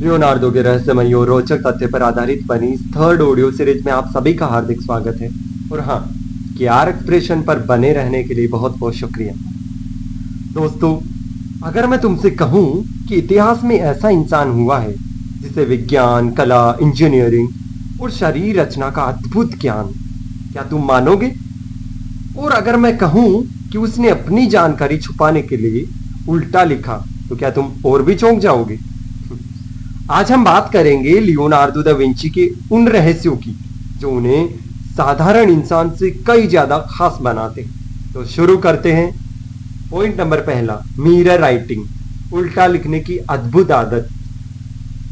Leonardo के रहस्यमयी और रोचक तथ्य पर आधारित बनी इस थर्ड ऑडियो सीरीज में आप सभी का हार्दिक स्वागत है। और हाँ, क्यार एक्सप्रेशन पर बने रहने के लिए बहुत बहुत शुक्रिया। दोस्तों, अगर मैं तुमसे कहूं कि इतिहास में ऐसा इंसान हुआ है जिसे विज्ञान, कला, इंजीनियरिंग और शरीर रचना का अद्भुत ज्ञान, क्या तुम मानोगे? और अगर मैं कहूं कि उसने अपनी जानकारी छुपाने के लिए उल्टा लिखा, तो क्या तुम और भी चौंक जाओगे? आज हम बात करेंगे लियोनार्डो दा विंची के उन रहस्यों की जो उन्हें साधारण इंसान से कई ज्यादा खास बनाते। तो शुरू करते हैं। पॉइंट नंबर पहला, मिरर राइटिंग, उल्टा लिखने की अद्भुत आदत।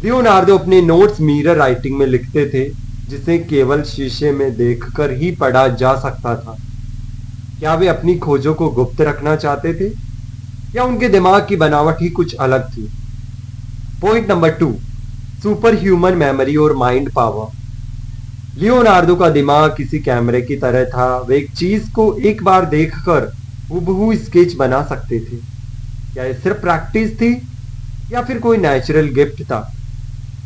लियोनार्डो अपने नोट्स मिरर राइटिंग में लिखते थे, जिसे केवल शीशे में देखकर ही पढ़ा जा सकता था। क्या वे अपनी खोजों को गुप्त रखना चाहते थे, या उनके दिमाग की बनावट ही कुछ अलग थी? Point number 2, super human memory और माइंड पावर। लियोनार्डो का दिमाग किसी कैमरे की तरह था। वे एक चीज को एक बार देखकर हूबहू स्केच बना सकते थे। क्या यह सिर्फ प्रैक्टिस थी, या फिर कोई नेचुरल गिफ्ट था?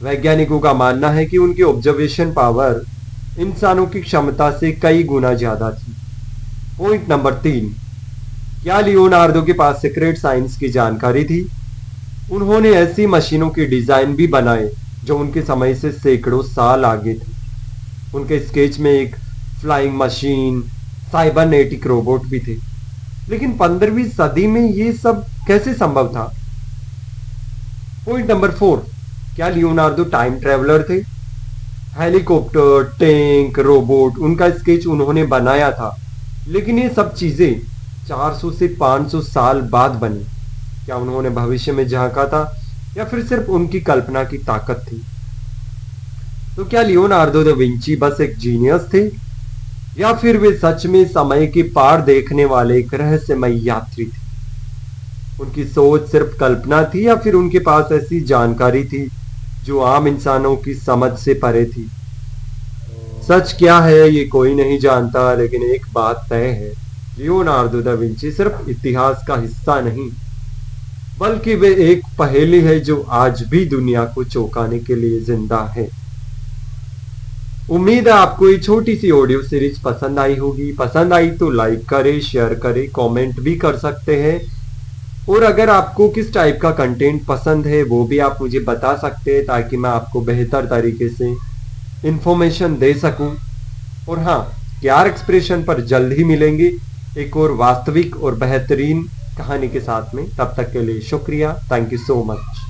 वैज्ञानिकों का मानना है कि उनकी ऑब्जर्वेशन पावर इंसानों की क्षमता से कई गुना ज्यादा थी। पॉइंट नंबर 3, क्या लियोनार्डो के पास सीक्रेट साइंस की जानकारी थी? उन्होंने ऐसी मशीनों के डिजाइन भी बनाए जो उनके समय से सैकड़ों साल आगे थे। उनके स्केच में एक फ्लाइंग मशीन, साइबरनेटिक रोबोट भी थे। लेकिन 15वीं सदी में ये सब कैसे संभव था? पॉइंट नंबर 4, क्या लियोनार्डो टाइम ट्रेवलर थे? हेलीकॉप्टर, टैंक, रोबोट, उनका स्केच उन्होंने बनाया था, लेकिन ये सब चीजें 400 से 500 साल बाद बनी। क्या उन्होंने भविष्य में झांका था, या फिर सिर्फ उनकी कल्पना की ताकत थी? तो क्या लियोनार्डो दा विंची बस एक जीनियस थे, या फिर वे सच में समय के पार देखने वाले एक रहस्यमय यात्री थे? उनकी सोच सिर्फ कल्पना थी, या फिर उनके पास ऐसी जानकारी थी जो आम इंसानों की समझ से परे थी? सच क्या है ये कोई नहीं जानता, लेकिन एक बात तय है, लियोनार्डो दा विंची सिर्फ इतिहास का हिस्सा नहीं, बल्कि वे एक पहेली है जो आज भी दुनिया को चौंकाने के लिए जिंदा है। उम्मीद है आपको ये छोटी सी ऑडियो सीरीज पसंद आई होगी। पसंद आई तो लाइक करें, शेयर करें, कमेंट भी कर सकते हैं। और अगर आपको किस टाइप का कंटेंट पसंद है वो भी आप मुझे बता सकते हैं, ताकि मैं आपको बेहतर तरीके से इंफॉर्मेशन दे सकूं। और हाँ, क्यार एक्सप्रेशन पर जल्द ही मिलेंगे एक और वास्तविक और बेहतरीन कहानी के साथ में। तब तक के लिए शुक्रिया। Thank you so much.